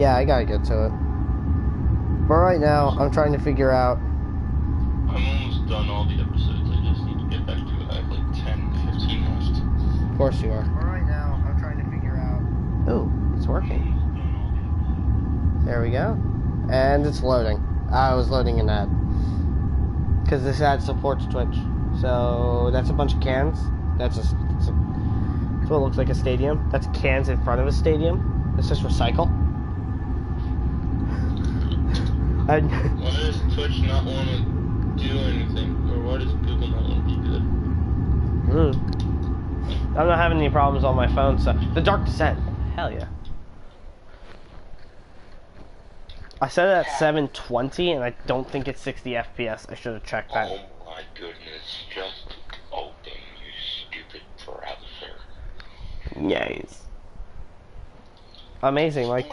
Yeah, I gotta get to it. But right now, I'm trying to figure out... I'm almost done all the episodes. I just need to get back to it. I have like 10, 15 left. Of course you are. But right now, I'm trying to figure out... Ooh, it's working. There we go. And it's loading. I was loading an ad. Because this ad supports Twitch. So, that's a bunch of cans. That's what it looks like, a stadium. That's cans in front of a stadium. This is recycle. Why does Twitch not want to do anything? Or why does Google not want to be good? I'm not having any problems on my phone, so... The Dark Descent. Hell yeah. I set it at 720, and I don't think it's 60 FPS. I should have checked that. Oh my goodness, just open, you stupid browser. Yes. Amazing, like...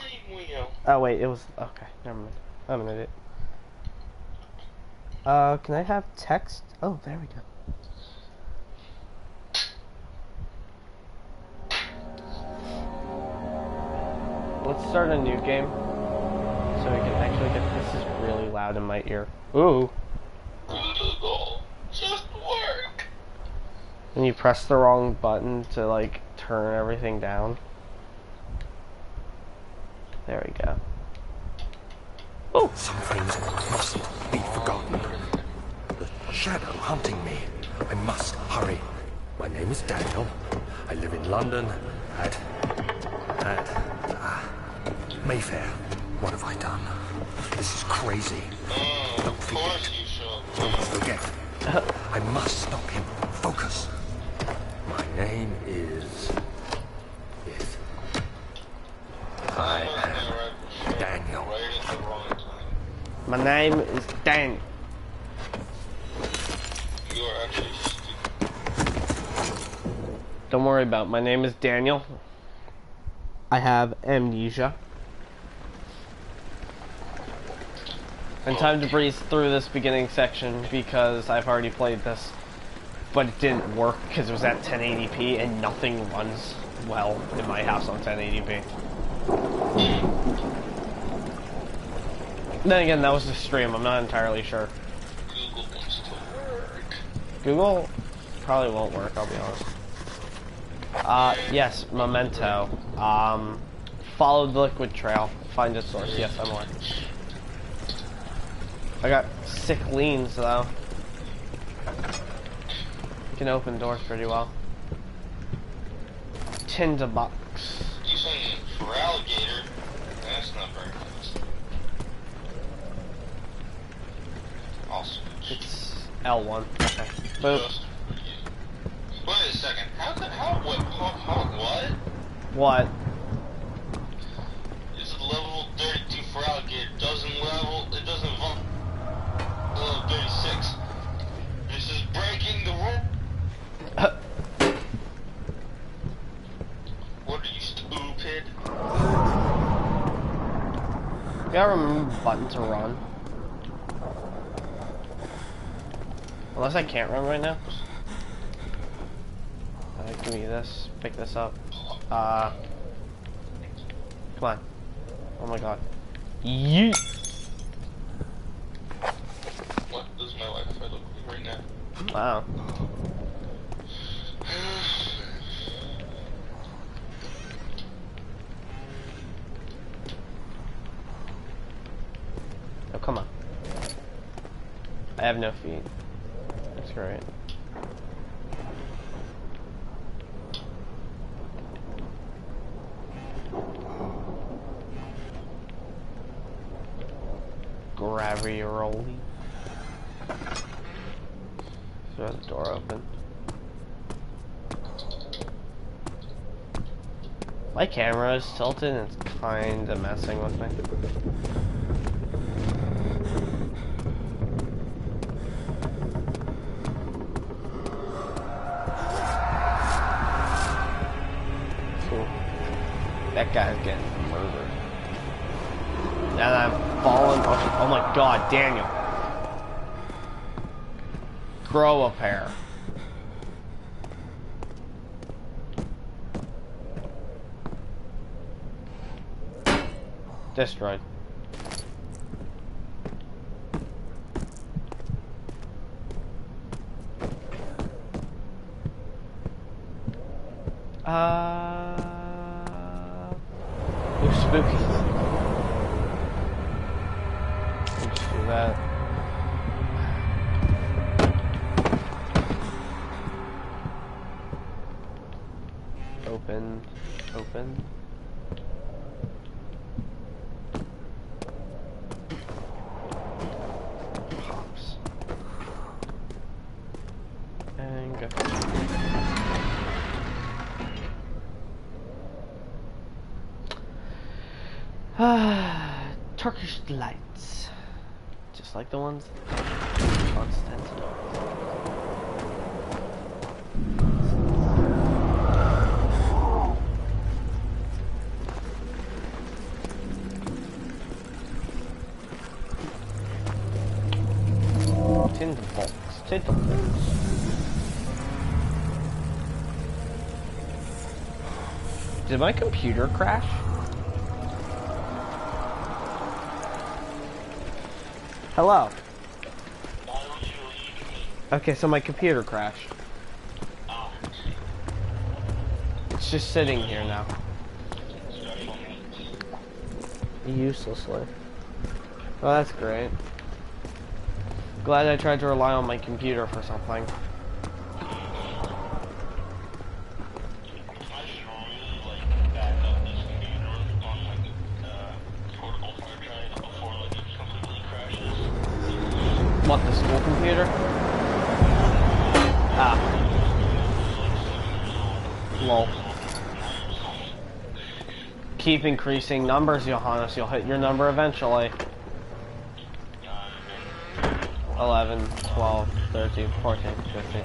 Oh, wait, it was... Okay, never mind. I'm an idiot. Can I have text? Oh, there we go. Let's start a new game. So we can actually get... This is really loud in my ear. Ooh. Google, just work. And you press the wrong button to, like, turn everything down. There we go. Oh! Some things mustn't be forgotten. The shadow hunting me. I must hurry. My name is Daniel. I live in London at Mayfair. What have I done? This is crazy. Don't forget. Don't forget. I must stop him. Focus. My name is... I am Daniel. My name is Daniel. You are actually stupid. Don't worry about it. My name is Daniel. I have amnesia. And time to breeze through this beginning section because I've already played this. But it didn't work because it was at 1080p and nothing runs well in my house on 1080p. Then again, that was the stream. I'm not entirely sure. Google wants to work. Google probably won't work, I'll be honest. Yes, Memento. Follow the liquid trail. Find its source. Yes, I'm aware. I got sick leans, though. You can open doors pretty well. Tinderbox. You saying for alligator? That's not very nice. I'll switch. It's L1. Okay. Boop. Wait a second. What? What? Is it level 32 for alligator? It doesn't involve level 36. This is breaking the rule. What are you, stupid? You gotta remember the button to run. Unless I can't run right now. Give me this. Pick this up. Come on. Oh my god. Yeet! What does my Wi-Fi look like right now? Wow. Oh, come on. I have no feet. That's great. Gravity. Throw the door open. My camera is tilted and it's kinda messing with me. Cool. That guy's getting murdered. And I'm falling. Oh my god, Daniel. Grow a pair. Destroyed. Looks spooky. Let's do that. Open. Open. Pops. And go. Turkish lights. Just like the ones Constantinople. Tinder box. Tinder box. Did my computer crash? Hello. Okay, so my computer crashed. It's just sitting here now. Uselessly. Well, that's great. Glad I tried to rely on my computer for something. What, the school computer? Ah. Lol. Keep increasing numbers, Johannes. You'll hit your number eventually. 11, 12, 13, 14, 15.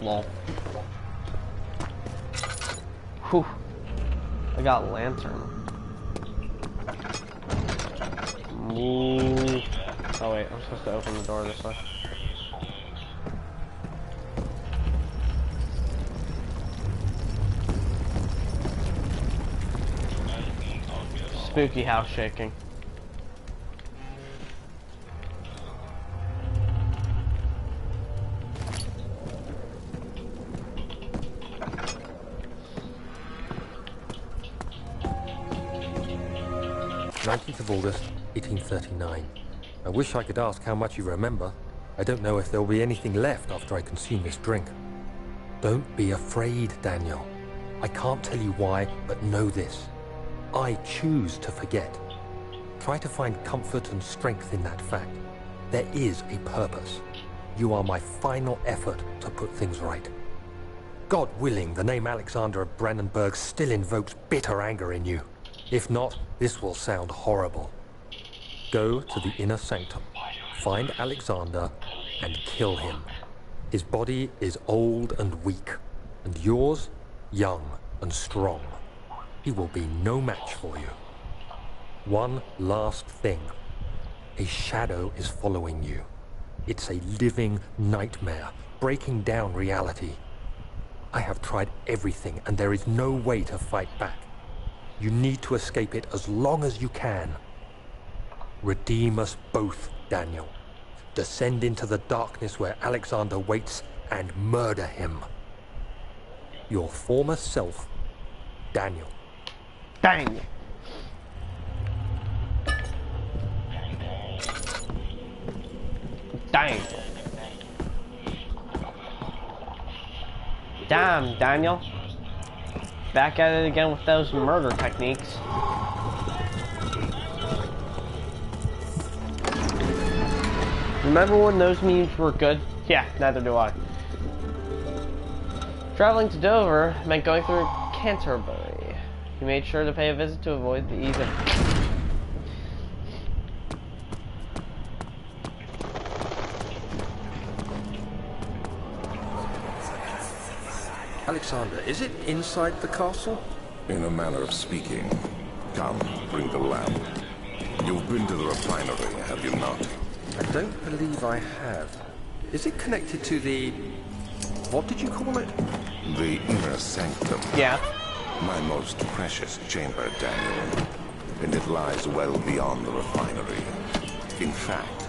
Lol. Whew. I got lantern. Ooh. Oh wait, I'm supposed to open the door this way. Spooky house shaking. Of August, 1839. I wish I could ask how much you remember. I don't know if there'll be anything left after I consume this drink. Don't be afraid, Daniel. I can't tell you why, but know this. I choose to forget. Try to find comfort and strength in that fact. There is a purpose. You are my final effort to put things right. God willing, the name Alexander of Brandenburg still invokes bitter anger in you. If not, this will sound horrible. Go to the inner sanctum, find Alexander, and kill him. His body is old and weak, and yours, young and strong. He will be no match for you. One last thing. A shadow is following you. It's a living nightmare, breaking down reality. I have tried everything, and there is no way to fight back. You need to escape it as long as you can. Redeem us both, Daniel. Descend into the darkness where Alexander waits and murder him. Your former self, Daniel. Dang! Dang! Damn, Daniel. Back at it again with those murder techniques. Remember when those memes were good? Yeah, neither do I. Traveling to Dover meant going through Canterbury. He made sure to pay a visit to avoid the ease of... Alexander, is it inside the castle? In a manner of speaking. Come, bring the lamp. You've been to the refinery, have you not? I don't believe I have. Is it connected to the... what did you call it? The inner sanctum. Yeah. My most precious chamber, Daniel. And it lies well beyond the refinery. In fact,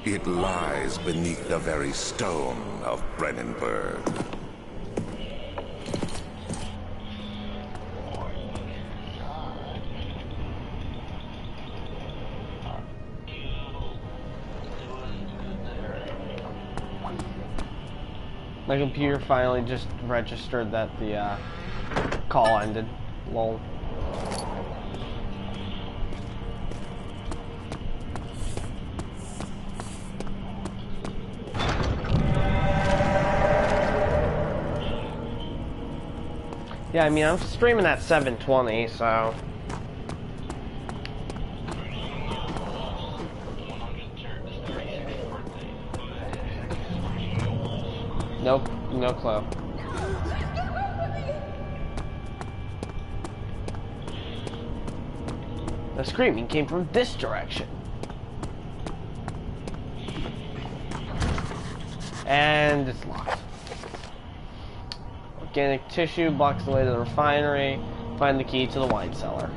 it lies beneath the very stone of Brennenburg. My computer finally just registered that the call ended. Lol. Yeah, I mean, I'm streaming at 720, so... Nope, no clue. The screaming came from this direction. And it's locked. Organic tissue blocks the way to the refinery. Find the key to the wine cellar.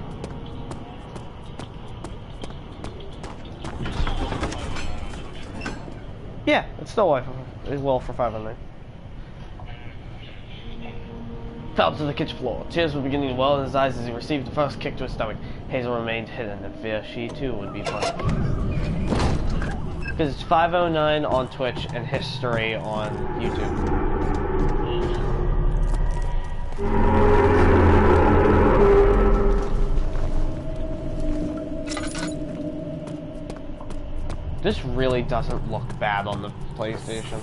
Yeah, it's still well for 500. Fell to the kitchen floor. Tears were beginning to well in his eyes as he received the first kick to his stomach. Hazel remained hidden in fear she too would be punished. Because it's 5:09 on Twitch and history on YouTube. This really doesn't look bad on the PlayStation.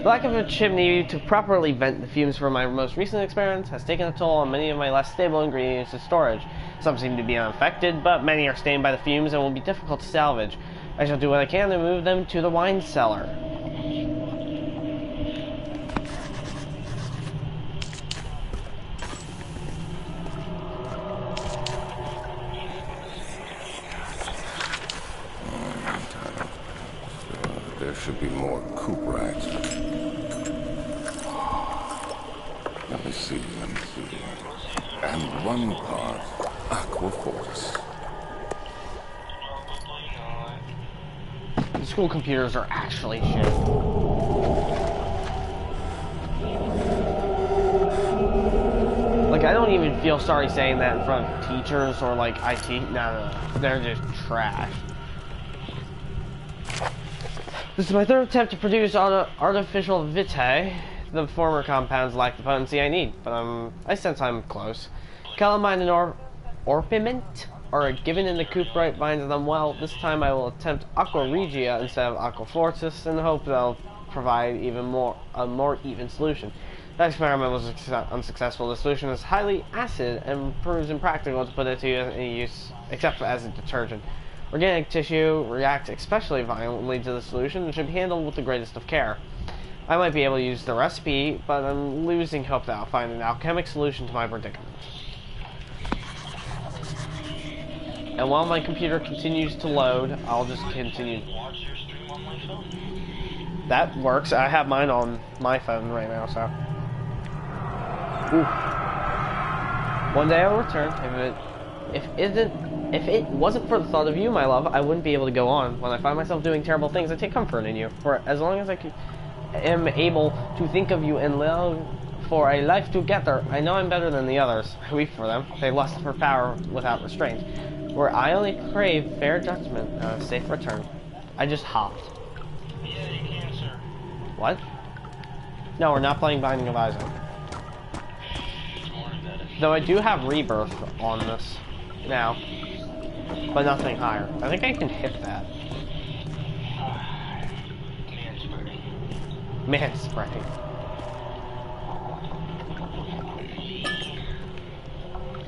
The lack of a chimney to properly vent the fumes from my most recent experiments has taken a toll on many of my less stable ingredients in storage. Some seem to be unaffected, but many are stained by the fumes and will be difficult to salvage. I shall do what I can to move them to the wine cellar. There should be more coop racks. Let me see. And one part Aquaforce. The school computers are actually shit. Like, I don't even feel sorry saying that in front of teachers or like IT. No. They're just trash. This is my third attempt to produce artificial vitae. The former compounds lack the potency I need, but I sense I'm close. Calamine and orpiment are given in the cuprite binds them well. This time I will attempt aqua regia instead of aqua fortis in the hope that I'll provide a more even solution. That experiment was unsuccessful. The solution is highly acid and proves impractical to put it to any use except as a detergent. Organic tissue reacts especially violently to the solution and should be handled with the greatest of care. I might be able to use the recipe, but I'm losing hope that I'll find an alchemic solution to my predicament. And while my computer continues to load, I'll just continue. That works. I have mine on my phone right now, so. Ooh. One day I'll return. If it wasn't for the thought of you, my love, I wouldn't be able to go on. When I find myself doing terrible things, I take comfort in you. For as long as I am able to think of you and live for a life together, I know I'm better than the others. I weep for them. They lust for power without restraint. Where I only crave fair judgment and a safe return. I just hopped. Yeah, you can, sir. What? No, we're not playing Binding of Isaac. Though I do have Rebirth on this now, but nothing higher. I think I can hit that. Man spreading.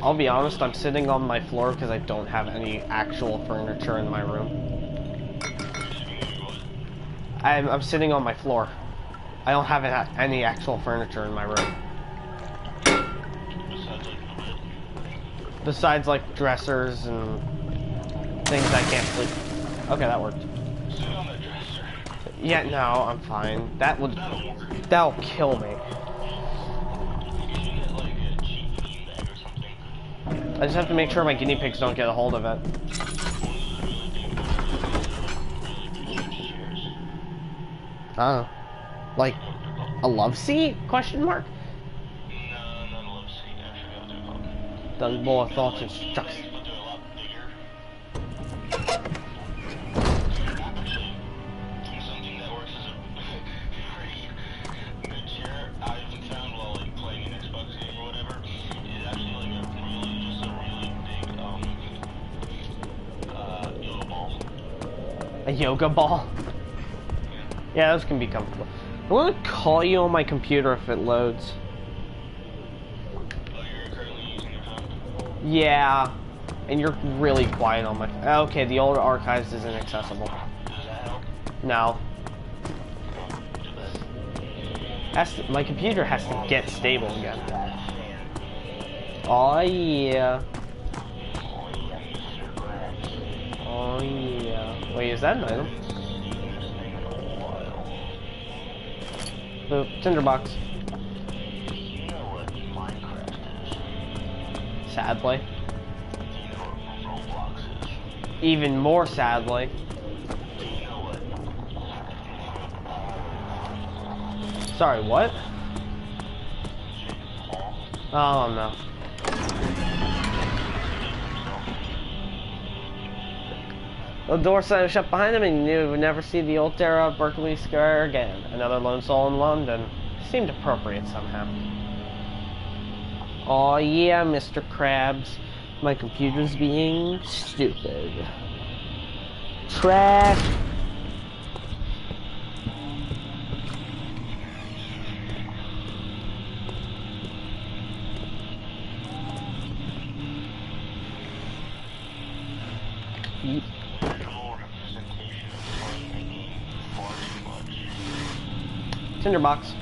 I'll be honest, I'm sitting on my floor because I don't have any actual furniture in my room. I'm sitting on my floor. I don't have any actual furniture in my room. Besides like dressers and things I can't sleep. Okay, that worked. Sit on the dresser. Yeah, no, I'm fine. That'll kill me. You should get like a cheap bean bag or something. I just have to make sure my guinea pigs don't get a hold of it. Oh, like a love seat? Question mark. No, not a love seat. Actually, I'll do it called. The more thoughts and structure. But they're a lot bigger. Actually, something that works as a pretty good chair I haven't found while like playing an Xbox game or whatever is actually like a really big yoga ball. A yoga ball? Yeah, those can be comfortable. I want to call you on my computer if it loads. Oh, you're currently using your phone? Yeah, and you're really quiet on my... Okay, the old archives isn't accessible. Does that help? No. My computer has to get stable again. Oh yeah. Oh yeah. Wait, is that an item? The tinderbox. You know what Minecraft is? Sadly. You know what Roblox is? Even more sadly. Do you know what? Sorry, what? Oh no. The door shut behind him, and he knew he would never see the old era of Berkeley Square again. Another lone soul in London. Seemed appropriate somehow. Oh yeah, Mr. Krabs. My computer's being stupid. Trash. Tinderbox.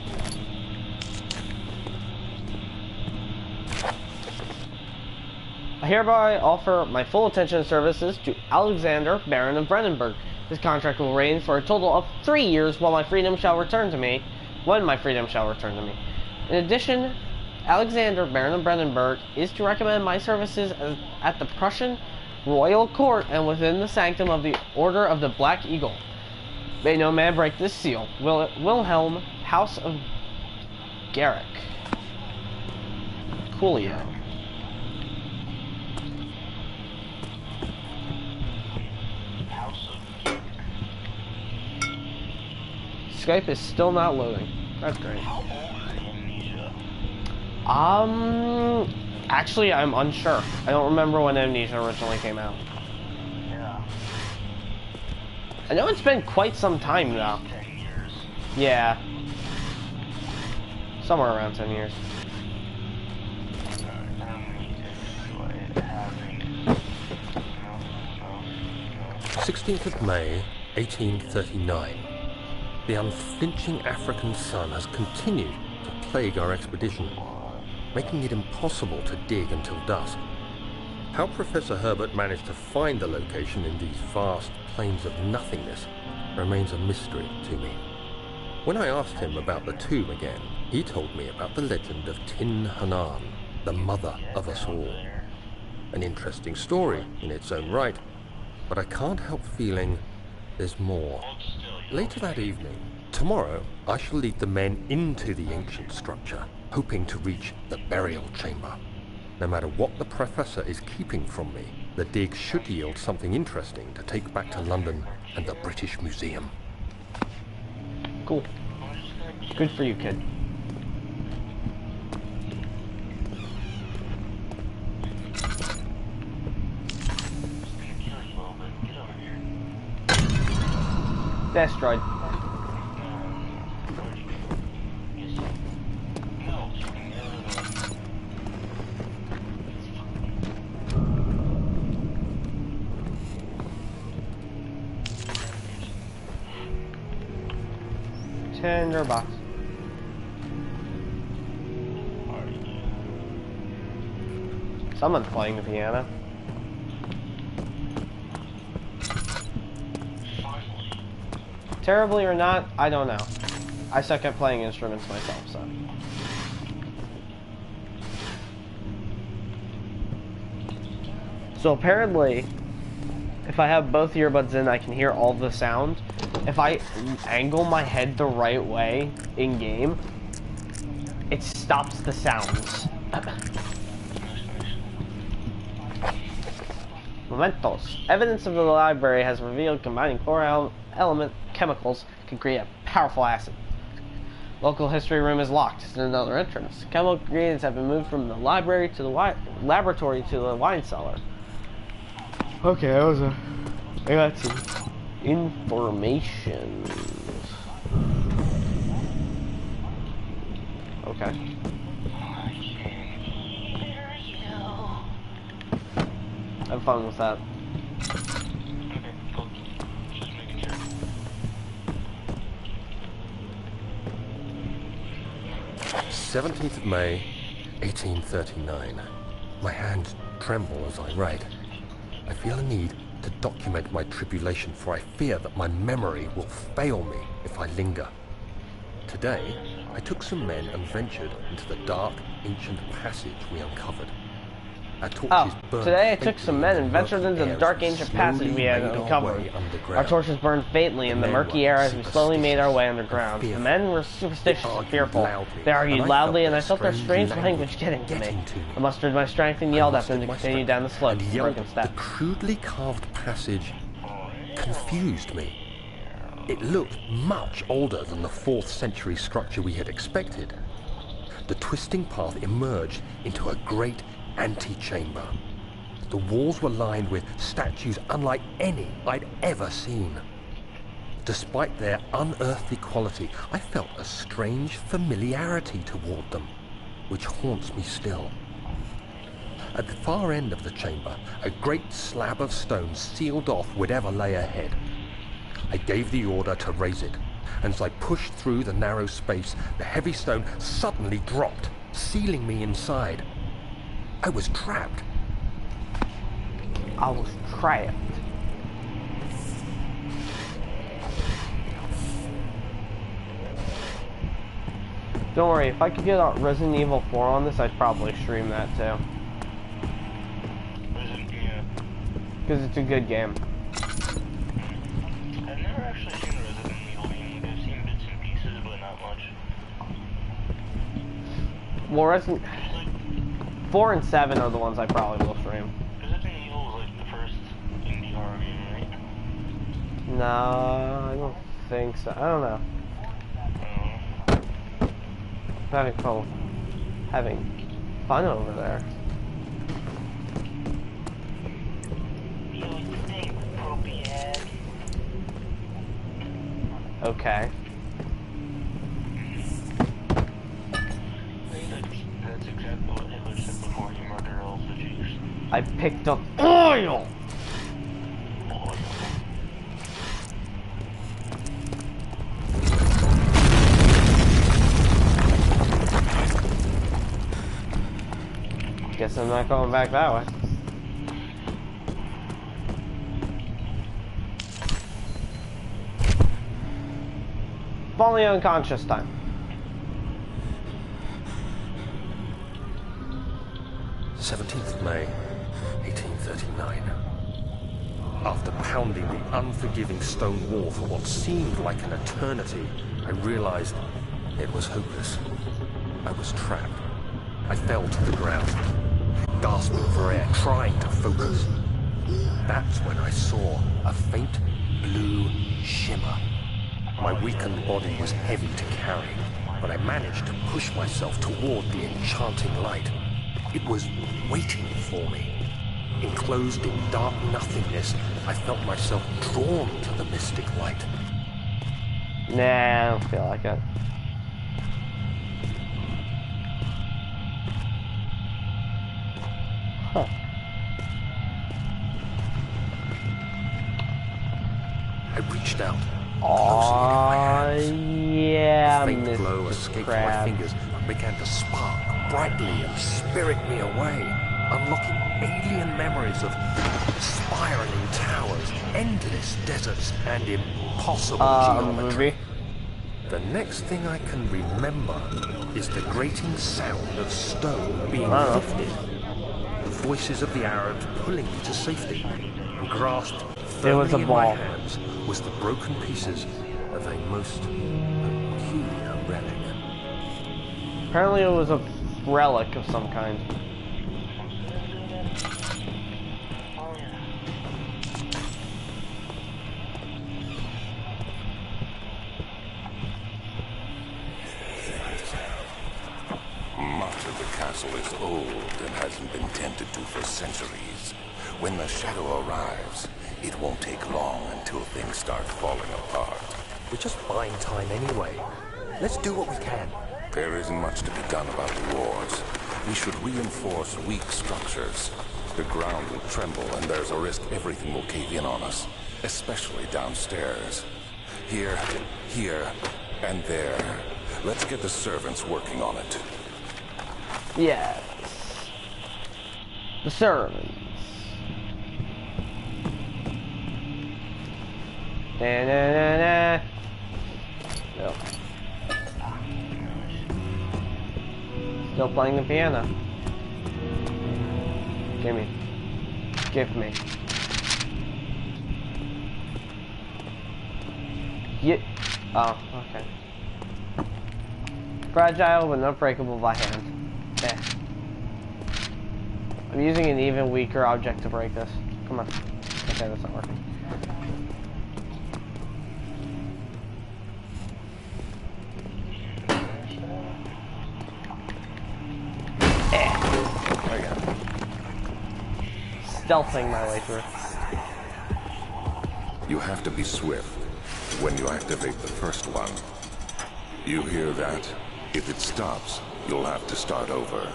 I hereby offer my full attention and services to Alexander, Baron of Brennenburg. This contract will range for a total of 3 years while my freedom shall return to me, when my freedom shall return to me. In addition, Alexander, Baron of Brennenburg, is to recommend my services at the Prussian Royal Court and within the sanctum of the Order of the Black Eagle. May no man break this seal. Wilhelm, House of Garrick. Coolio. Skype is still not loading. That's great. How old is Amnesia? Actually, I'm unsure. I don't remember when Amnesia originally came out. Yeah. I know it's been quite some time now. 10 years. Yeah. Somewhere around 10 years. 16th of May, 1839. The unflinching African sun has continued to plague our expedition, making it impossible to dig until dusk. How Professor Herbert managed to find the location in these vast plains of nothingness remains a mystery to me. When I asked him about the tomb again, he told me about the legend of Tin Hanan, the mother of us all. An interesting story in its own right, but I can't help feeling there's more. Later that evening, tomorrow, I shall lead the men into the ancient structure, hoping to reach the burial chamber. No matter what the professor is keeping from me, the dig should yield something interesting to take back to London and the British Museum. Cool. Good for you, kid. Destroyed. Tinderbox. Someone's playing the piano. Terribly or not, I don't know. I suck at playing instruments myself, so. So apparently, if I have both earbuds in, I can hear all the sound. If I angle my head the right way in game, it stops the sounds. Mementos. Evidence of the library has revealed combining core element chemicals can create a powerful acid. Local history room is locked. It's another entrance. Chemical ingredients have been moved from the library to the laboratory to the wine cellar. Okay, that was I got some information. Okay. Have fun with that. Okay, cool. Just making sure. "17th of May, 1839. My hands tremble as I write. I feel a need to document my tribulation, for I fear that my memory will fail me if I linger. Today, I took some men and ventured into the dark, ancient passage we uncovered. Our torches burned today I took faintly some men in and the ventured murky into the air dark as we ancient passage we had slowly made our uncovered. way underground. Our torches burned faintly in the men murky were air as we slowly made our way underground. The fearful. men were superstitious and argued fearful. loudly, They argued and I loudly, felt and I their felt their strange strange language getting to me. getting to me. I mustered my strength and yelled at them to My continue strength down the slope and with yelled. broken The steps. crudely carved passage confused me. It looked much older than the 4th century structure we had expected. The twisting path emerged into a great antechamber. The walls were lined with statues unlike any I'd ever seen. Despite their unearthly quality, I felt a strange familiarity toward them, which haunts me still. At the far end of the chamber, a great slab of stone sealed off whatever lay ahead. I gave the order to raise it, and as I pushed through the narrow space, the heavy stone suddenly dropped, sealing me inside. I was trapped. I was trapped. Don't worry, if I could get Resident Evil 4 on this, I'd probably stream that too. Yeah. Because it's a good game. I've never actually seen a Resident Evil game. I've seen bits and pieces, but not much. Well, Resident 4 and 7 are the ones I probably will stream. Resident Evil was like the first indie horror game, right? No, I don't think so. I don't know. I'm having fun over there. Okay. That's exactly what Hitler said before he murdered all the Jews. I picked up oil! Guess I'm not going back that way. Falling unconscious time. May 1839. After pounding the unforgiving stone wall for what seemed like an eternity, I realized it was hopeless. I was trapped. I fell to the ground, gasping for air, trying to focus. That's when I saw a faint blue shimmer. My weakened body was heavy to carry, but I managed to push myself toward the enchanting light. It was waiting for me. Enclosed in dark nothingness, I felt myself drawn to the mystic light. Nah, I don't feel like it. Huh. I reached out. Aw, yeah, A faint Mr. glow escaped my Crab. fingers and began to spark brightly and spirit me away. unlocking alien memories of spiraling towers, endless deserts, and impossible geometry. Movie. The next thing I can remember is the grating sound of stone being lifted, the voices of the Arabs pulling me to safety, and grasped firmly in my hands was the broken pieces of a most peculiar relic. Apparently it was a relic of some kind. Much of the castle is old and hasn't been tended to for centuries. When the shadow arrives, it won't take long until things start falling apart. We're just buying time anyway. Let's do what we can. There isn't much to be done about the wars. We should reinforce weak structures. The ground will tremble and there's a risk everything will cave in on us, especially downstairs. Here, and there. Let's get the servants working on it. Yes. The servants. Da-na-na-na. No. Still playing the piano. Give me. Oh, okay. Fragile but not breakable by hand. I'm using an even weaker object to break this. Come on. Okay, that's not working. There we go. Stealthing my way through. You have to be swift when you activate the first one. You hear that? If it stops, you'll have to start over.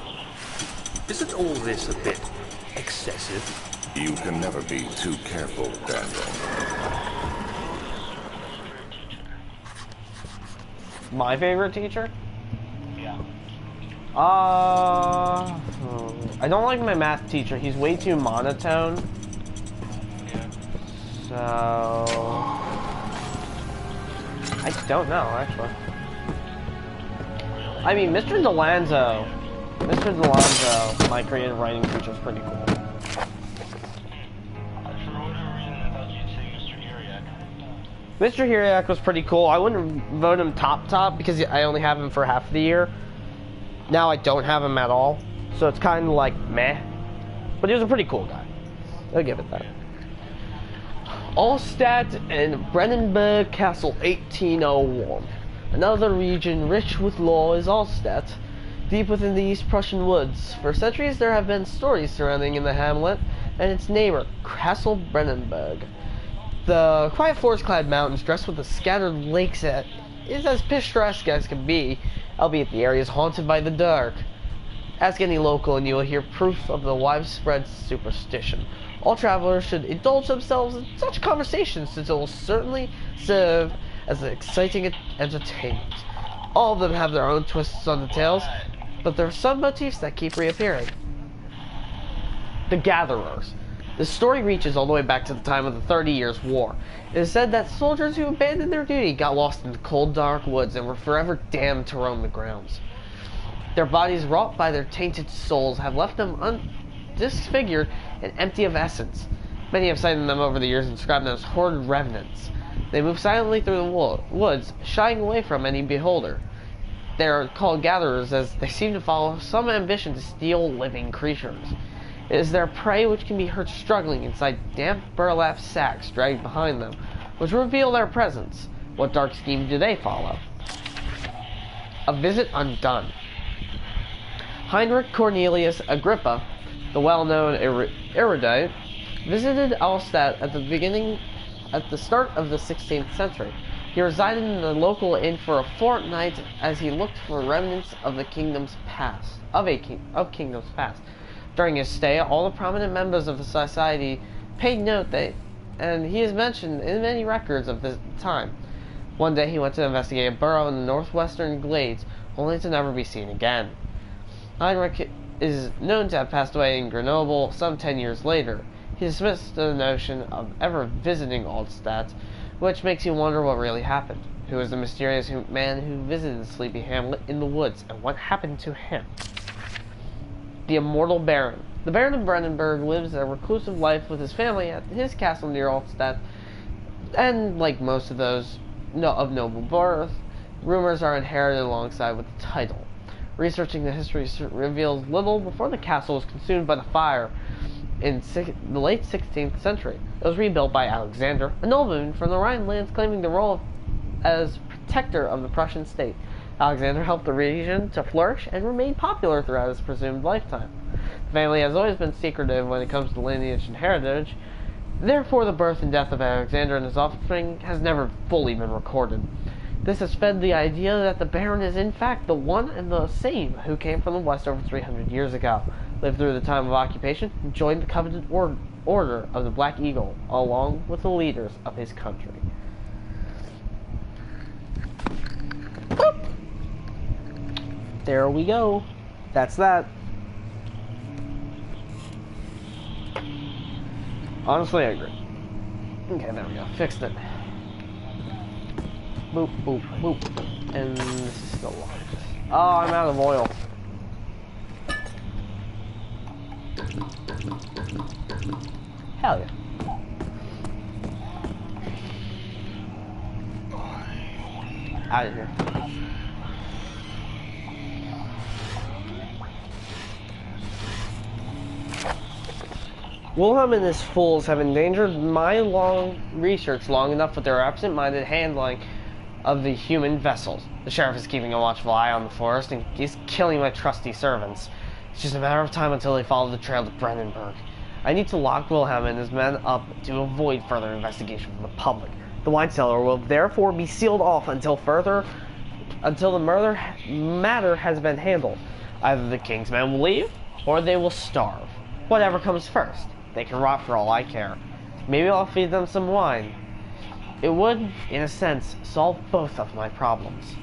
Isn't all this a bit excessive? You can never be too careful, Daniel. My favorite teacher? Yeah. I don't like my math teacher. He's way too monotone. Yeah. So... I don't know, actually. I mean, Mr. Delanzo, my creative writing teacher, is pretty cool. For whatever reason, I thought you'd say Mr. Mr. Hiriak. Hiriak was pretty cool. I wouldn't vote him top because I only have him for half the year. Now I don't have him at all, so it's kind of like meh. But he was a pretty cool guy. I'll give it that. Allstadt and Brennenburg Castle, 1801. Another region rich with lore is Allstadt, deep within the East Prussian woods. For centuries there have been stories surrounding the hamlet and its neighbor, Castle Brennenburg. The quiet forest-clad mountains dressed with the scattered lakes is as picturesque as can be, albeit the area is haunted by the dark. Ask any local and you will hear proof of the widespread superstition. All travelers should indulge themselves in such conversations since it will certainly serve as an exciting entertainment. All of them have their own twists on the tales, but there are some motifs that keep reappearing. The Gatherers. The story reaches all the way back to the time of the 30 Years' War. It is said that soldiers who abandoned their duty got lost in the cold, dark woods and were forever damned to roam the grounds. Their bodies, wrought by their tainted souls, have left them disfigured and empty of essence. Many have cited them over the years and described them as horrid revenants. They move silently through the woods, shying away from any beholder. They are called gatherers as they seem to follow some ambition to steal living creatures. It is their prey which can be heard struggling inside damp burlap sacks dragged behind them, which reveal their presence. What dark scheme do they follow? A Visit Undone. Heinrich Cornelius Agrippa, the well-known erudite, visited Allstadt at the start of the 16th century. He resided in the local inn for a fortnight as he looked for remnants of the kingdom's past. Kingdoms past. During his stay, all the prominent members of the society paid note and he is mentioned in many records of the time. One day he went to investigate a burrow in the northwestern glades, only to never be seen again. Heinrich is known to have passed away in Grenoble some 10 years later. He dismissed the notion of ever visiting Altstadt, which makes you wonder what really happened. Who was the mysterious man who visited the sleepy hamlet in the woods, and what happened to him? The immortal Baron. The Baron of Brandenburg lives a reclusive life with his family at his castle near Altstadt, and like most of those of noble birth, rumors are inherited alongside with the title. Researching the history reveals little before the castle was consumed by the fire in the late 16th century. It was rebuilt by Alexander, a nobleman from the Rhinelands claiming the role as protector of the Prussian state. Alexander helped the region to flourish and remain popular throughout his presumed lifetime. The family has always been secretive when it comes to lineage and heritage. Therefore, the birth and death of Alexander and his offspring has never fully been recorded. This has fed the idea that the Baron is in fact the one and the same who came from the West over 300 years ago, lived through the time of occupation, and joined the coveted order of the Black Eagle, along with the leaders of his country. Boop. There we go. That's that. Honestly, I agree. Okay, there we go. Fixed it. Boop, boop, boop. And this is still locked. Oh, I'm out of oil. Hell yeah. Out of here. Wilhelm and his fools have endangered my research long enough with their absent-minded handling of the human vessels. The sheriff is keeping a watchful eye on the forest and is killing my trusty servants. It's just a matter of time until they follow the trail to Brandenburg. I need to lock Wilhelm and his men up to avoid further investigation from the public. The wine cellar will therefore be sealed off until the matter has been handled. Either the king's men will leave, or they will starve. Whatever comes first. They can rot for all I care. Maybe I'll feed them some wine. It would, in a sense, solve both of my problems.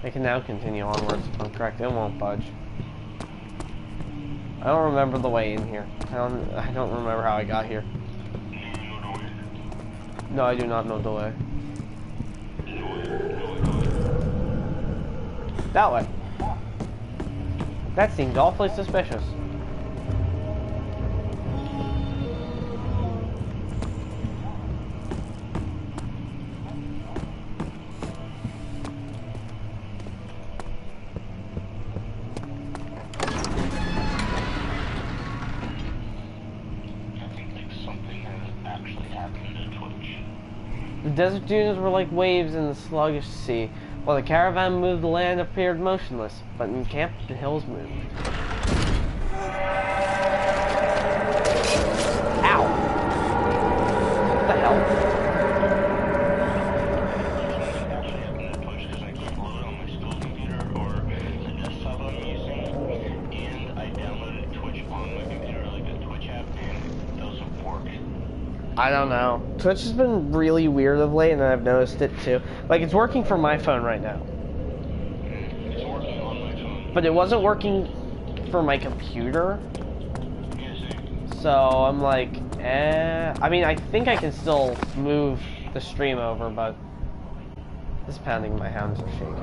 I can now continue onwards if I'm correct. It won't budge. I don't remember the way in here. I don't remember how I got here. No, I do not know the way. That way. That seems awfully suspicious. The desert dunes were like waves in the sluggish sea, while the caravan moved, the land appeared motionless, but in camp the hills moved. Ow! What the hell? I don't know. Twitch has been really weird of late, and I've noticed it too. Like, it's working for my phone right now. It's working on my phone. But it wasn't working for my computer. So I'm like, I mean, I think I can still move the stream over, but this pounding, my hands are shaking.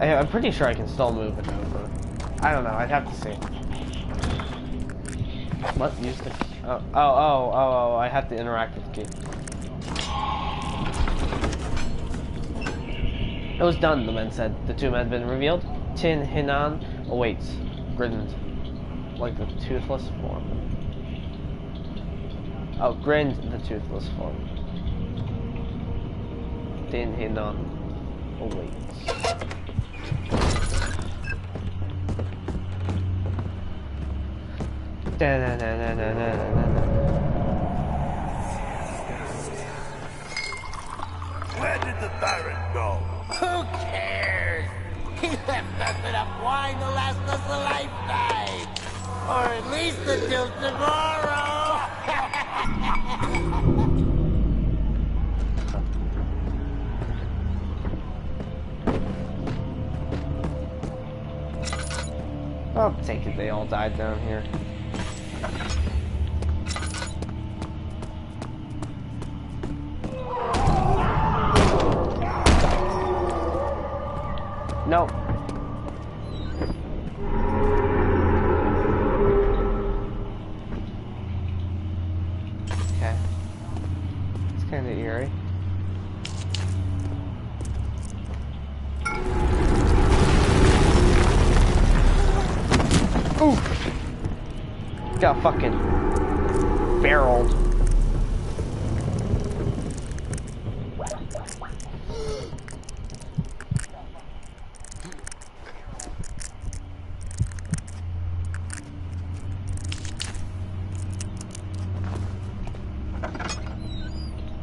I'm pretty sure I can still move it over. I don't know. I'd have to see. What? Use the key. Oh, I have to interact with the key. It was done, the men said. The tomb had been revealed. Tin Hinan awaits, grinned like the toothless form. Oh, grinned the toothless form. Tin Hinan awaits. Where did the Baron go? Who He left us enough wine to last us a lifetime. Or at least until tomorrow. I'll take it they all died down here. Nope. Okay. It's kind of eerie. Oof! Got fucking barreled.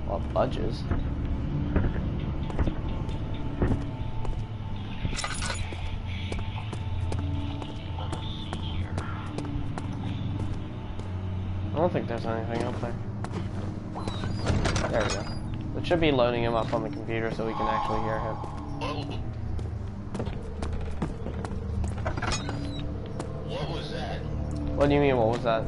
Well, budges. I don't think there's anything up there. There we go. It should be loading him up on the computer so we can actually hear him. What was that? What do you mean, what was that?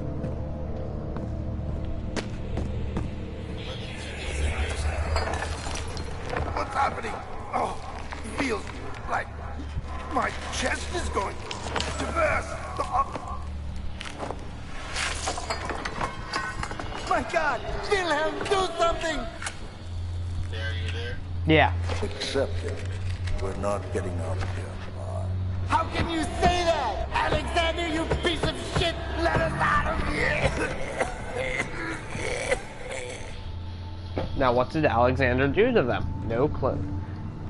What's happening? Oh, feels like my chest is going to burst. My God! Wilhelm, do something! There, you there? Yeah. Except we're not getting out of here. How can you say that? Alexander, you piece of shit! Let us out of here! Now, what did Alexander do to them? No clue.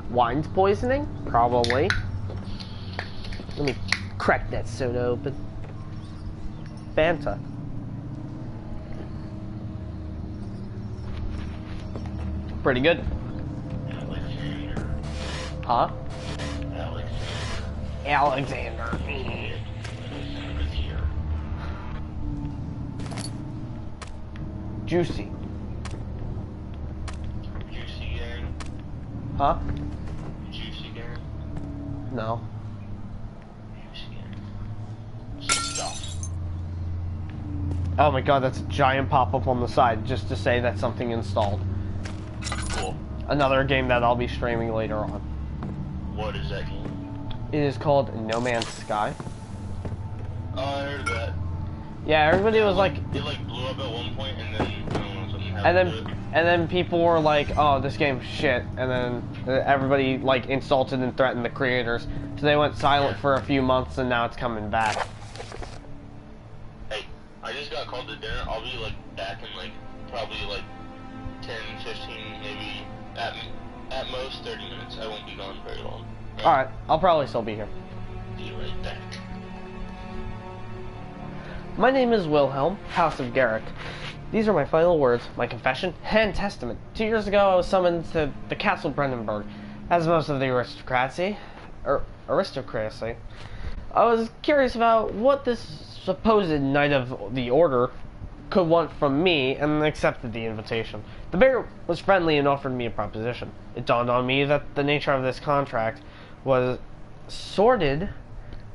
Wine's poisoning? Probably. Let me crack that soda open. Fanta. Pretty good. Alexander. Huh? Alexander. Alexander. Alexander's here. Juicy. Juicy gang? Huh? Juicy gang? No. Juicy gang. Stuff. Oh my god, that's a giant pop-up on the side just to say that something installed. Cool. Another game that I'll be streaming later on. What is that game? It is called No Man's Sky. Oh, I heard of that. Yeah, everybody was like, It like blew up at one point and then, I don't know, something happened to it. and then people were like, oh, this game's shit, and then everybody like insulted and threatened the creators, so they went silent for a few months, and now it's coming back. Hey, I just got called to dinner. I'll be like back in like probably like 10, 15, maybe at most 30 minutes. I won't be gone very long. Alright, I'll probably still be here. Be right back. My name is Wilhelm, House of Garrick. These are my final words, my confession and testament. 2 years ago, I was summoned to the Castle Brandenburg, as most of the aristocracy. I was curious about what this supposed Knight of the Order could want from me, and accepted the invitation. The bear was friendly and offered me a proposition. It dawned on me that the nature of this contract was sordid,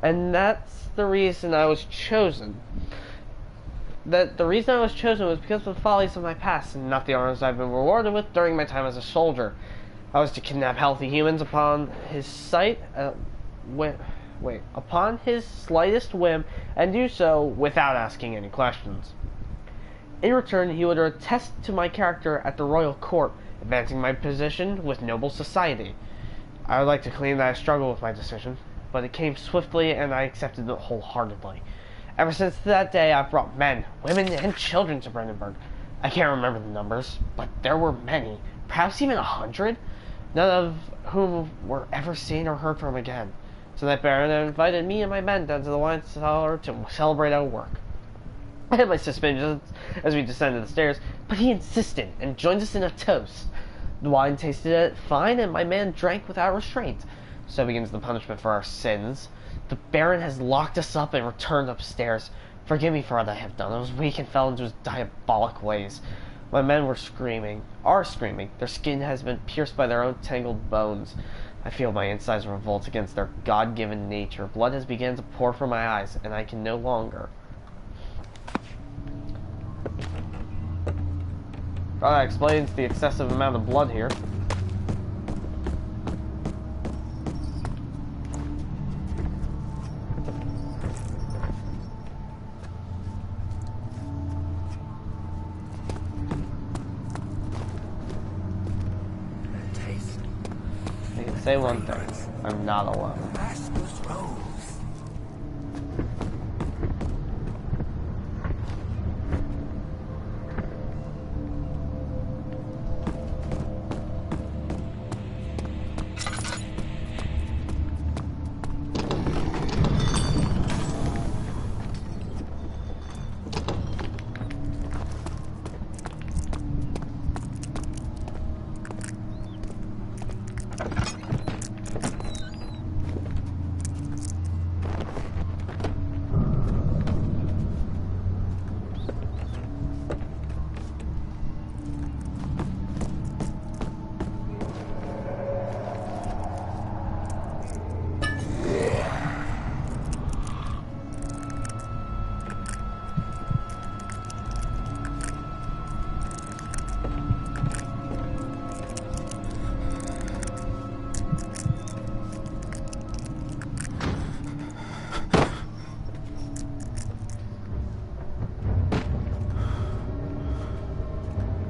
and that's the reason I was chosen. The reason I was chosen was because of the follies of my past, and not the honors I've been rewarded with during my time as a soldier. I was to kidnap healthy humans upon his upon his slightest whim, and do so without asking any questions. In return, he would attest to my character at the royal court, advancing my position with noble society. I would like to claim that I struggled with my decision, but it came swiftly and I accepted it wholeheartedly. Ever since that day, I've brought men, women, and children to Brandenburg. I can't remember the numbers, but there were many, perhaps even 100, none of whom were ever seen or heard from again. So that Baron invited me and my men down to the wine cellar to celebrate our work. I had my suspicions as we descended the stairs, but he insisted and joined us in a toast. The wine tasted fine, and my man drank without restraint. So begins the punishment for our sins. The Baron has locked us up and returned upstairs. Forgive me for what I have done. I was weak and fell into his diabolic ways. My men are screaming. Their skin has been pierced by their own tangled bones. I feel my insides revolt against their God-given nature. Blood has begun to pour from my eyes, and I can no longer. That explains the excessive amount of blood here. Say one thing, I'm not alone.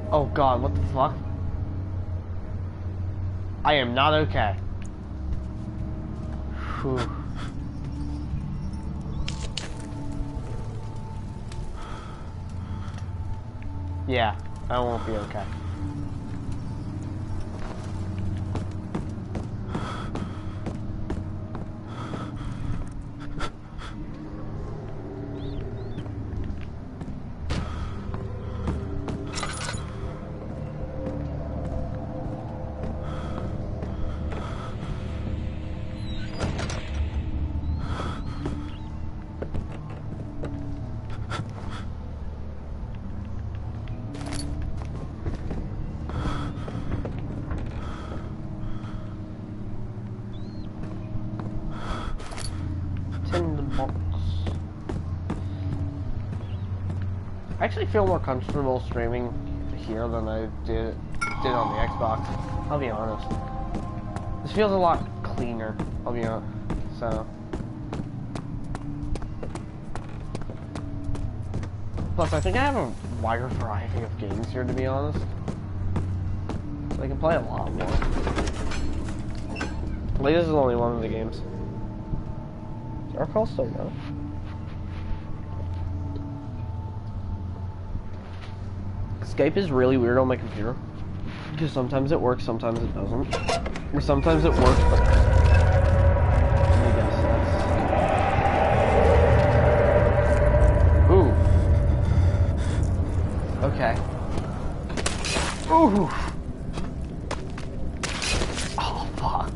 Oh god, what the fuck? I am not okay. Whew. Yeah, I won't be okay. I actually feel more comfortable streaming here than I did on the Xbox. I'll be honest. This feels a lot cleaner. I'll be honest. So. Plus, I think I have a wider variety of games here, to be honest. So I can play a lot more. Like, this is only one of the games. Is our call still go? Skype is really weird on my computer. Because sometimes it works, sometimes it doesn't. Or sometimes it works, but... I guess that's... Ooh. Okay. Ooh. Oh, fuck.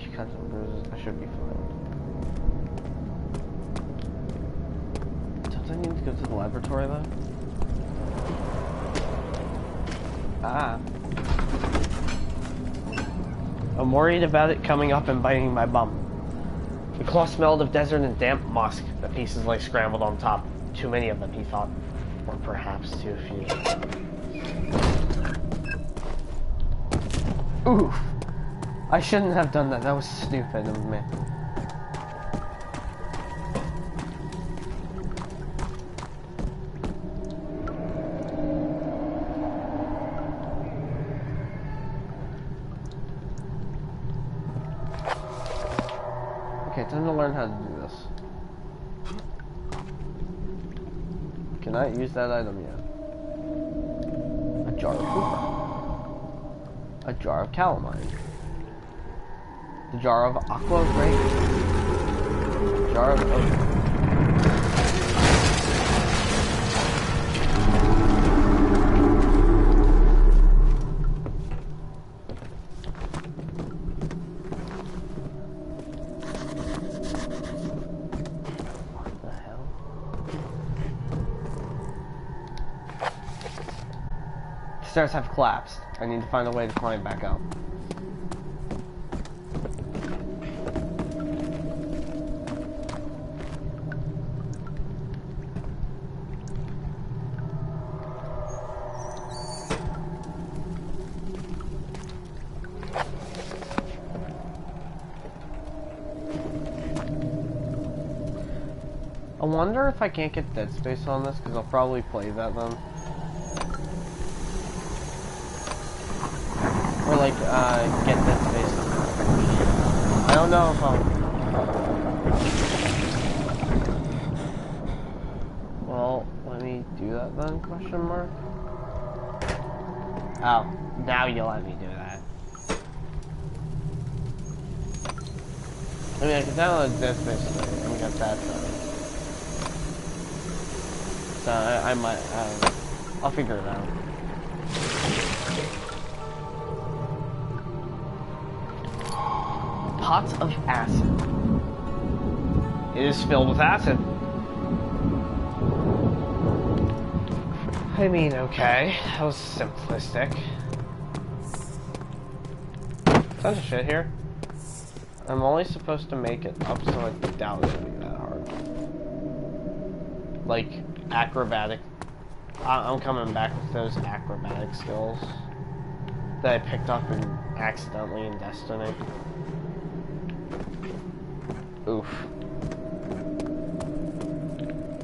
She cuts some bruises. I should be fine. Don't I need to go to the laboratory, though? Ah. I'm worried about it coming up and biting my bum. The claw smelled of desert and damp musk. The pieces lay scrambled on top. Too many of them, he thought. Or perhaps too few. Oof. I shouldn't have done that. That was stupid of me. Okay, time to learn how to do this. Cannot use that item yet. A jar of hooper. A jar of calamine. The jar of aqua grape. A jar of oak. stairs have collapsed. I need to find a way to climb back up. I wonder if I can't get Dead Space on this, because I'll probably play that then. Or like, get Dead Space. I don't know if I'll... Well, let me do that then, question mark? Oh, now you let me do that. I mean, I can download Dead Space and get that done. So I might, I'll figure it out. Pots of acid. It is filled with acid. I mean, okay, that was simplistic. Tons of shit here. I'm only supposed to make it up, so I doubt it's gonna be that hard. Like, acrobatic. I'm coming back with those acrobatic skills that I picked up accidentally in Destiny. Oof.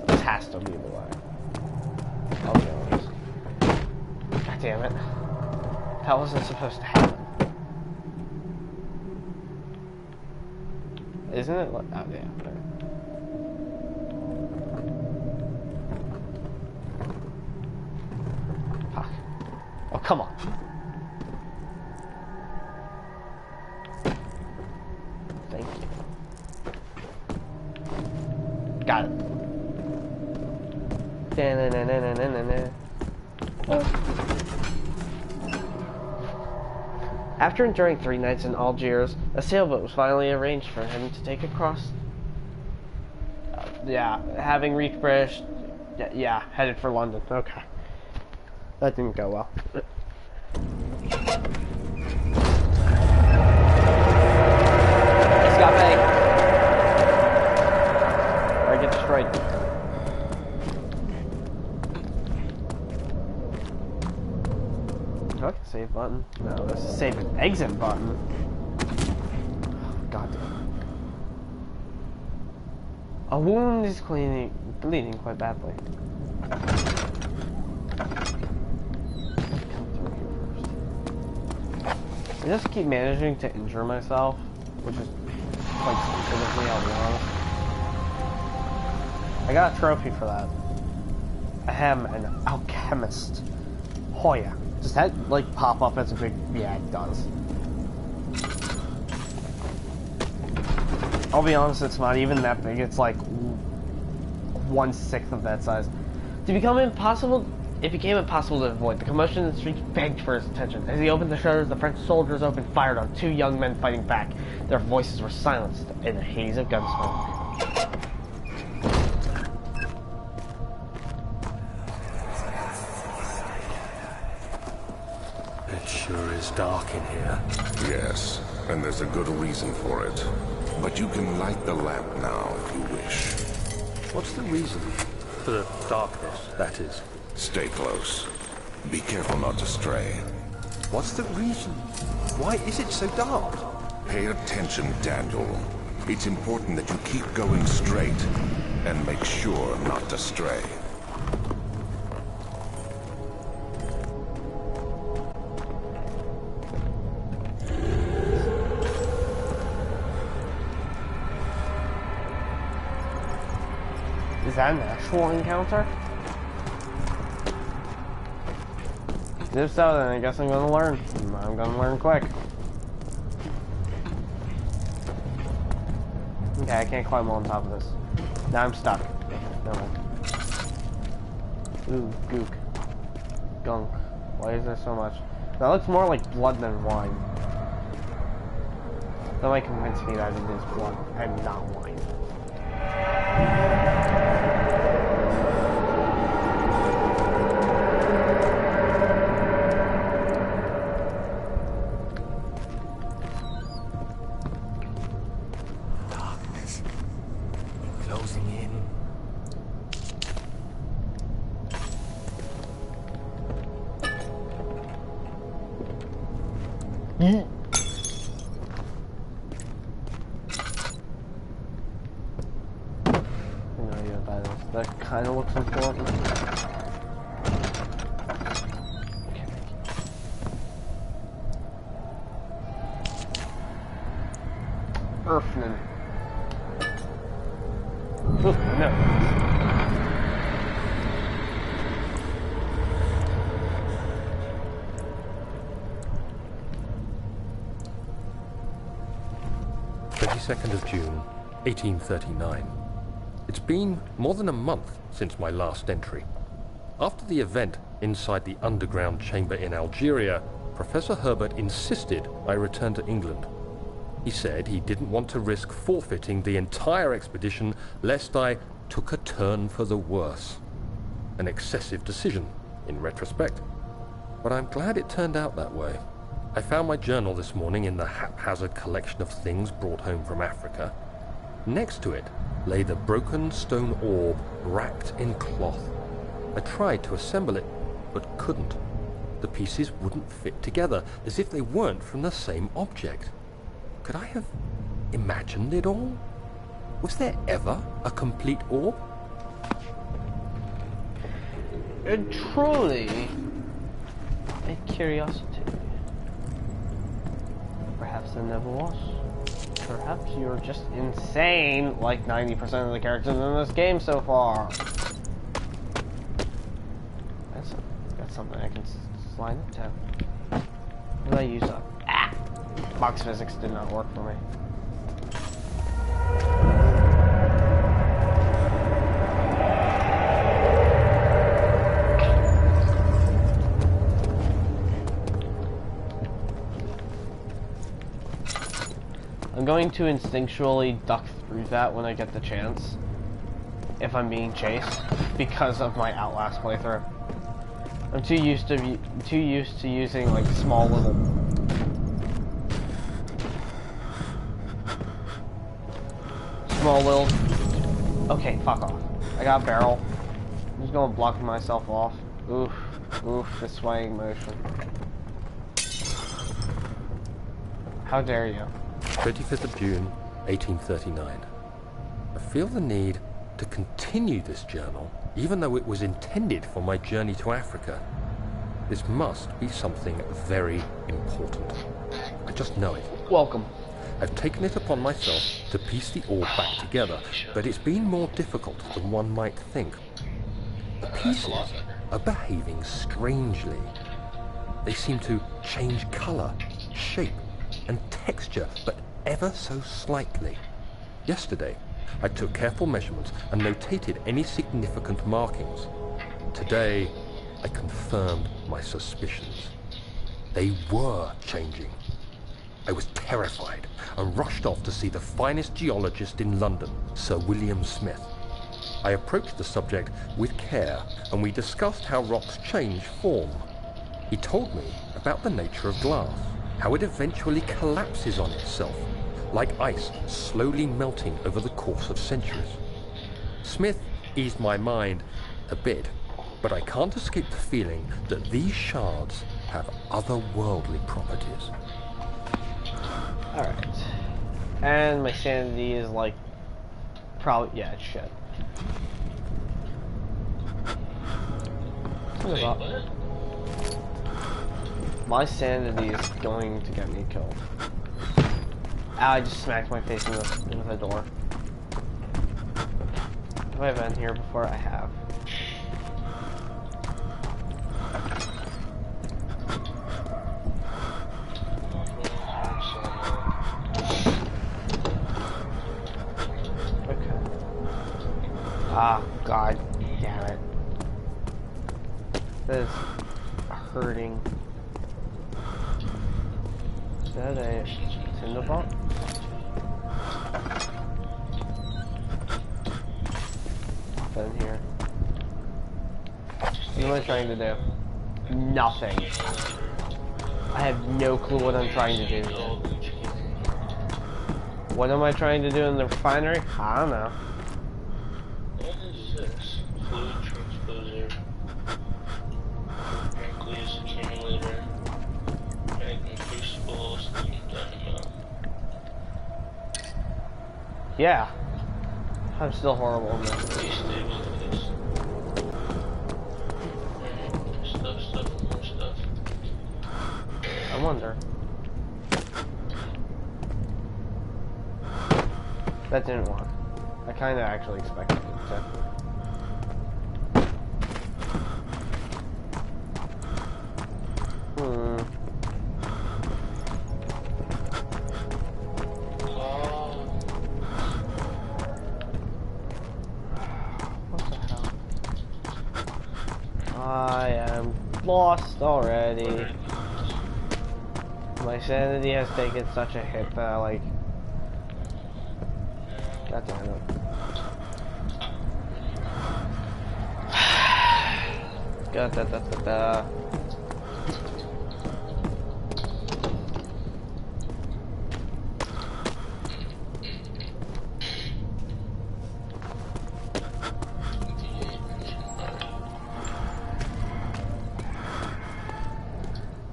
This has to be the way. I'll be honest. God damn it. That wasn't supposed to happen. Isn't it? Oh, yeah. There. Fuck. Oh, come on. Thank you. Got it. After enduring 3 nights in Algiers, a sailboat was finally arranged for him to take across. Yeah, having reached British. Yeah, headed for London. Okay. That didn't go well. Escape! Or I get destroyed. Okay, save button. No, this is save and exit button. Oh, God damn. A wound is bleeding quite badly. Come through here first. I just keep managing to injure myself, which is quite stupid of me, I'll be honest. I got a trophy for that. I am an alchemist. Oh yeah. Does that, like, pop up as a big... Yeah, it does. I'll be honest, it's not even that big. It's like 1/6 of that size. It became impossible to avoid. The commotion in the streets begged for his attention. As he opened the shutters, the French soldiers opened fire on 2 young men fighting back. Their voices were silenced in a haze of gunsmoke. It sure is dark in here. Yes, and there's a good reason for it. But you can light the lamp now if you wish. What's the reason? For the darkness, that is. Stay close. Be careful not to stray. What's the reason? Why is it so dark? Pay attention, Daniel. It's important that you keep going straight and make sure not to stray. Is that an actual encounter? If so, then I guess I'm gonna learn. I'm gonna learn quick. Okay, I can't climb on top of this. Now I'm stuck. No way. Ooh, gook. Gunk. Why is there so much? That looks more like blood than wine. That might convince me that it is blood and not wine. You no idea what that is. That kind of looks important. Okay. Earthman. Ooh, no. 22nd of June, 1839. It's been more than a month since my last entry. After the event inside the underground chamber in Algeria, Professor Herbert insisted I return to England. He said he didn't want to risk forfeiting the entire expedition lest I took a turn for the worse. An excessive decision, in retrospect. But I'm glad it turned out that way. I found my journal this morning in the haphazard collection of things brought home from Africa. Next to it lay the broken stone orb wrapped in cloth. I tried to assemble it, but couldn't. The pieces wouldn't fit together, as if they weren't from the same object. Could I have imagined it all? Was there ever a complete orb? Truly a curiosity. Perhaps there never was. Perhaps you're just insane, like 90% of the characters in this game so far. That's something I can slide into. What did I use up? Ah! Box physics did not work for me. I'm going to instinctually duck through that when I get the chance, if I'm being chased, because of my Outlast playthrough. I'm too used to using like small little Okay, fuck off. I got a barrel. I'm just gonna block myself off. Oof, the swaying motion. How dare you? 25th of June, 1839. I feel the need to continue this journal, even though it was intended for my journey to Africa. This must be something very important. I just know it. Welcome. I've taken it upon myself to piece the orb back together, but it's been more difficult than one might think. The pieces are behaving strangely. They seem to change color, shape, and texture, but ever so slightly. Yesterday, I took careful measurements and notated any significant markings. Today, I confirmed my suspicions. They were changing. I was terrified and rushed off to see the finest geologist in London, Sir William Smith. I approached the subject with care and we discussed how rocks change form. He told me about the nature of glass, how it eventually collapses on itself, like ice slowly melting over the course of centuries. Smith eased my mind a bit, but I can't escape the feeling that these shards have otherworldly properties. Alright. And my sanity is like, probably, yeah, it's shit. Wait, what? My sanity is going to get me killed. Ow, I just smacked my face into the door. Have I been here before? I have. Okay. Ah, god damn it. This is hurting. Is that a tinderbox? In here. What am I trying to do? Nothing. I have no clue what I'm trying to do here. What am I trying to do in the refinery? I don't know. What is this? Fluid transposer. Nucleus accumulator. Magnet crucible. Yeah. I'm still horrible in this. Stuff. I wonder. That didn't work. I kind of actually expected it to. What the hell? I am lost already. My sanity has taken such a hit that I like. God damn it. God da da da da.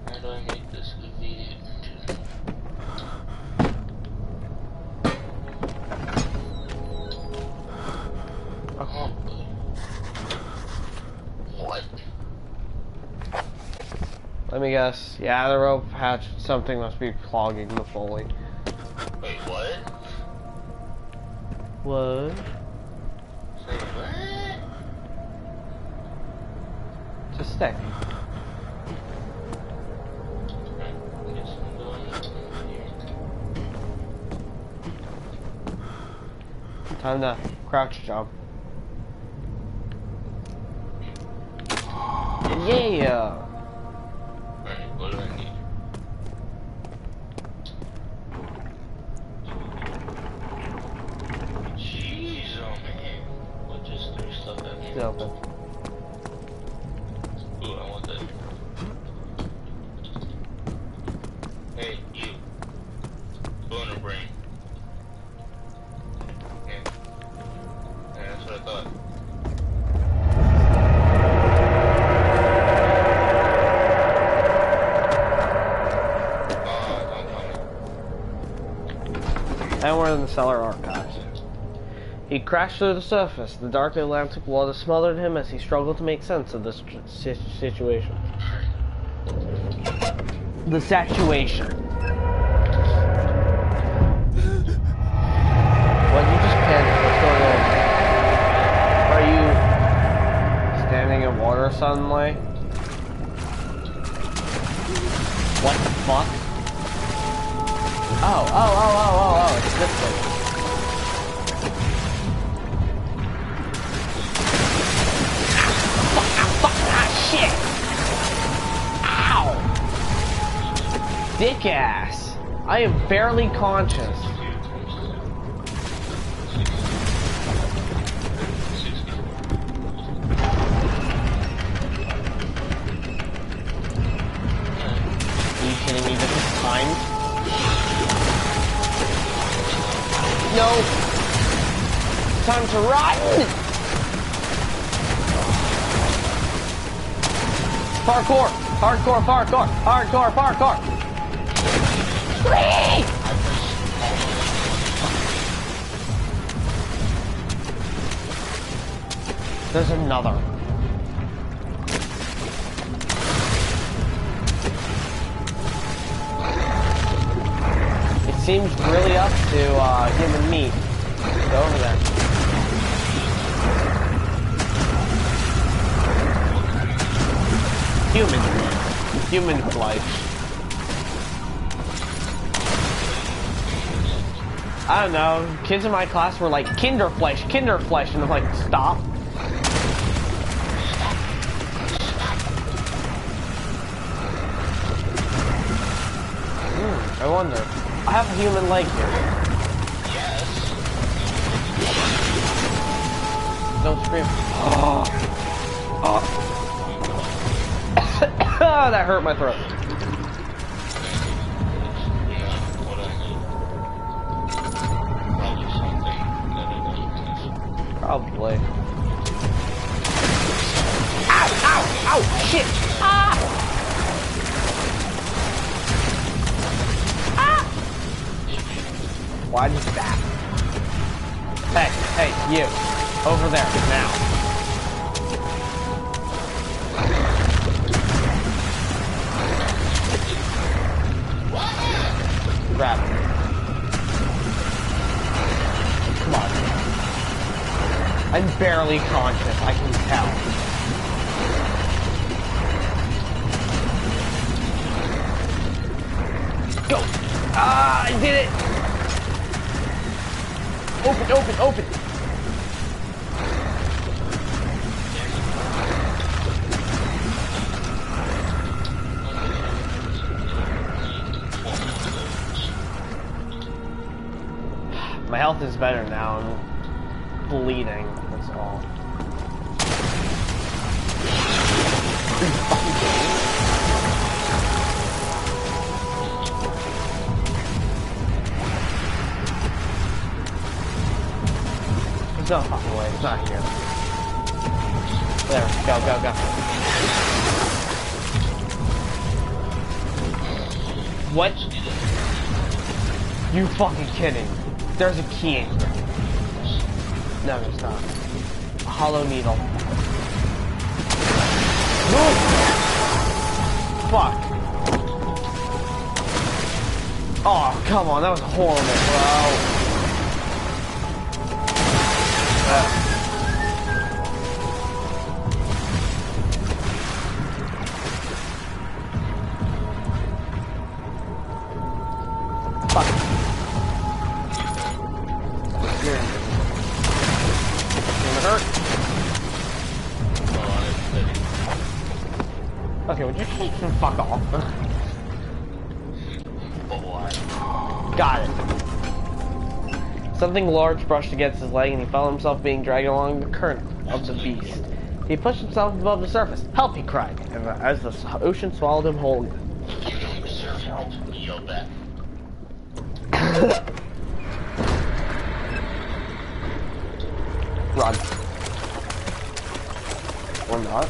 How do I make this a video? Oh. What? Let me guess. Yeah, the rope hatch. Something must be clogging the Foley. Wait, what? What? Say what? Just stay. Guess I'm going here. Time to crouch jump. Yeah. Alright, what do I need? Jeez, oh man. What just threw stuff at me? It's open. Ooh, I want that. Hey, you. Boner brain. Yeah. Yeah, that's what I thought. And we're in the cellar archives. He crashed through the surface. The dark Atlantic water smothered him as he struggled to make sense of this situation. The situation. What, you just panicked? What's going on? Are you standing in water suddenly? What the fuck? Oh, it's this thing. Shit! Ow! Dick ass! I am barely conscious. Are you kidding me? This is timed? No! Time to run! Parkour! Hardcore parkour! Hardcore parkour! Whee! There's another. It seems really up to human meat. Go over there. Human flesh. I don't know. Kids in my class were like, Kinderfleisch, and I'm like, stop. I wonder. I have a human leg here. Yes. Don't scream. Oh, that hurt my throat. Probably. Ow! Shit! Ah! Why just that? Hey, hey, you. Over there, now. Grab him. Come on. I'm barely conscious, I can tell. Go! Ah, I did it! Open, open, open! My health is better now. I'm bleeding, that's all. There's no fucking way, it's not here. There, go, go, go. What? You fucking kidding. There's a key in here. No, there's not. A hollow needle. No! Fuck. Oh, come on, that was horrible, bro. Fuck. You're gonna hurt. Okay, would you just fuck off? Got it. Something large brushed against his leg and he felt himself being dragged along the current of the beast. He pushed himself above the surface. Help, he cried, and as the ocean swallowed him whole. You don't deserve help. He yelled back. Run. Or not.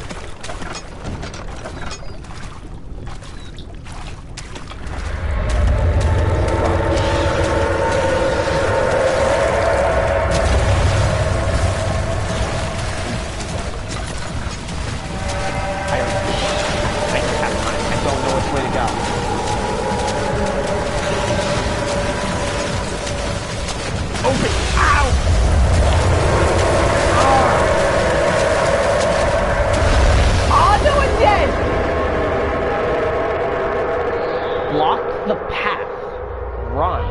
Block the path. Run.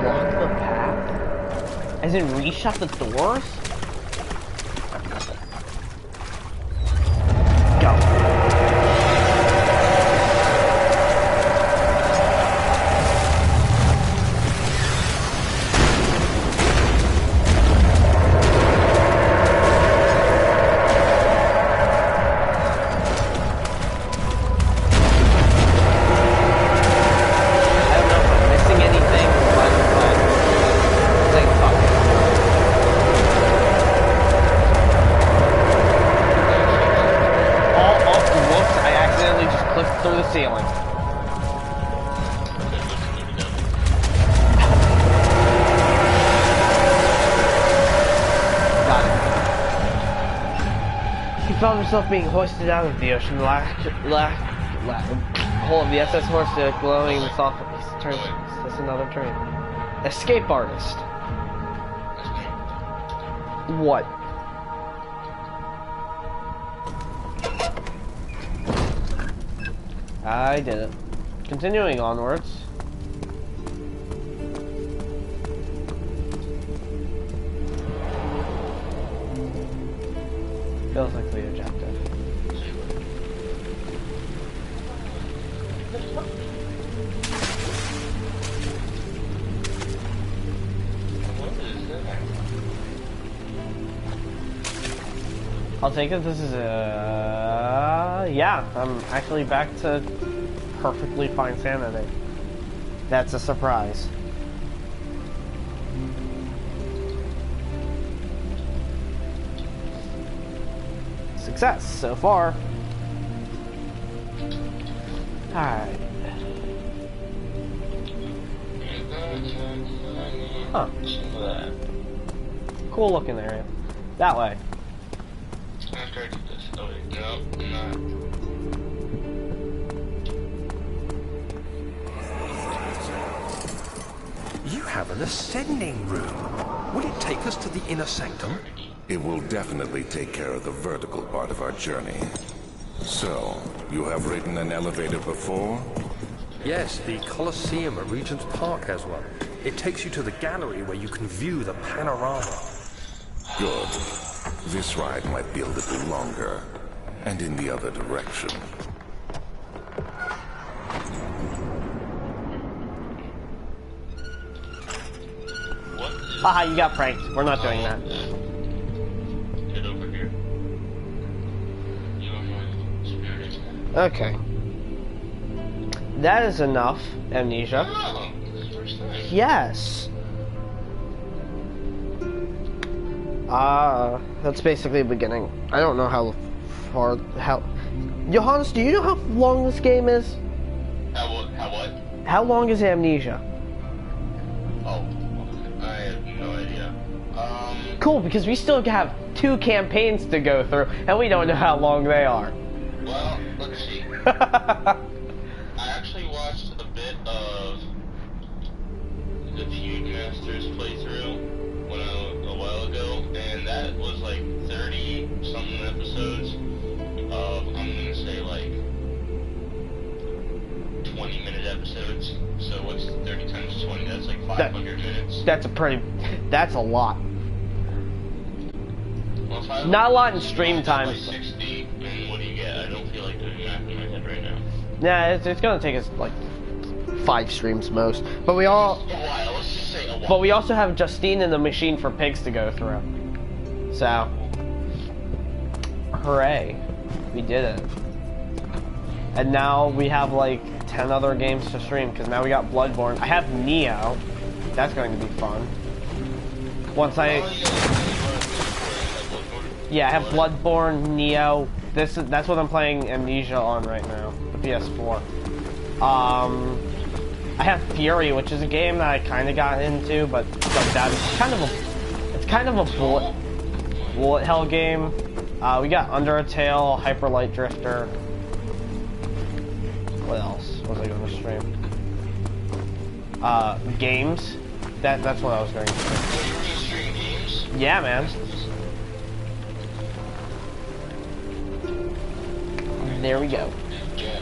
Block the path? As in reshut the doors? Go. Through the ceiling. Got it. He found himself being hoisted out of the ocean, whole of the SS Horse glowing in the soft. That's another train. Escape artist. What? I did it. Continuing onwards. Feels like the objective. I'll take it. This is yeah, I'm actually back to perfectly fine sanity. That's a surprise. Success so far. Alright. Huh. Cool looking area. That way. After I do this. Oh wait, no, not. You have an ascending room. Will it take us to the inner sanctum? It will definitely take care of the vertical part of our journey. So, you have ridden an elevator before? Yes, the Colosseum at Regent's Park has one. It takes you to the gallery where you can view the panorama. Good. This ride might be a little longer, and in the other direction. What? Haha, you got pranked. We're not doing that. Get over here. You are my spirit. Okay. That is enough, Amnesia. Oh, this is the first time. Yes. That's basically the beginning. I don't know how Johannes, do you know how long this game is? How what? How long is Amnesia? Oh, I have no idea. Cool, because we still have 2 campaigns to go through, and we don't know how long they are. Well, let's see. I actually watched a bit of the Feud Masters playthrough a while ago, and that was like 30-something episodes of, I'm gonna say like 20-minute episodes. So what's 30 times 20? That's like 500 minutes. That's a lot. Well, Not a lot in stream like time. 60, and what do you get? I don't feel like doing math in my head right now. Nah, it's gonna take us like 5 streams most. But we all. A while, let's just say a while. But we also have Justine and the Machine for Pigs to go through. So, hooray, we did it. And now we have like 10 other games to stream because now we got Bloodborne. I have Neo. That's going to be fun. Once I. Yeah, I have Bloodborne, Neo. That's what I'm playing Amnesia on right now, the PS4. I have Fury, which is a game that I kind of got into, but like that it's kind of a bullet hell game. We got Under a Tale, Hyper Light Drifter. What else was I going to stream? Games. That's what I was going to stream. You were just streaming games? Yeah, man. There we go. Yeah.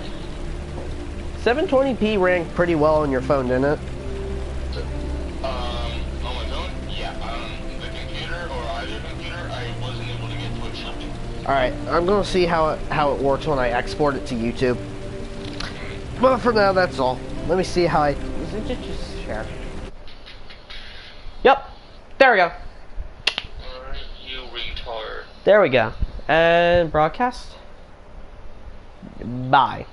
720p ranked pretty well on your phone, didn't it? On my phone? Yeah. The computer or either computer, I wasn't able to get Twitch up. Alright, I'm gonna see how it works when I export it to YouTube. But for now, that's all. Let me see how is it just share? Yep. There we go. Alright, you retard. There we go. And broadcast. Bye.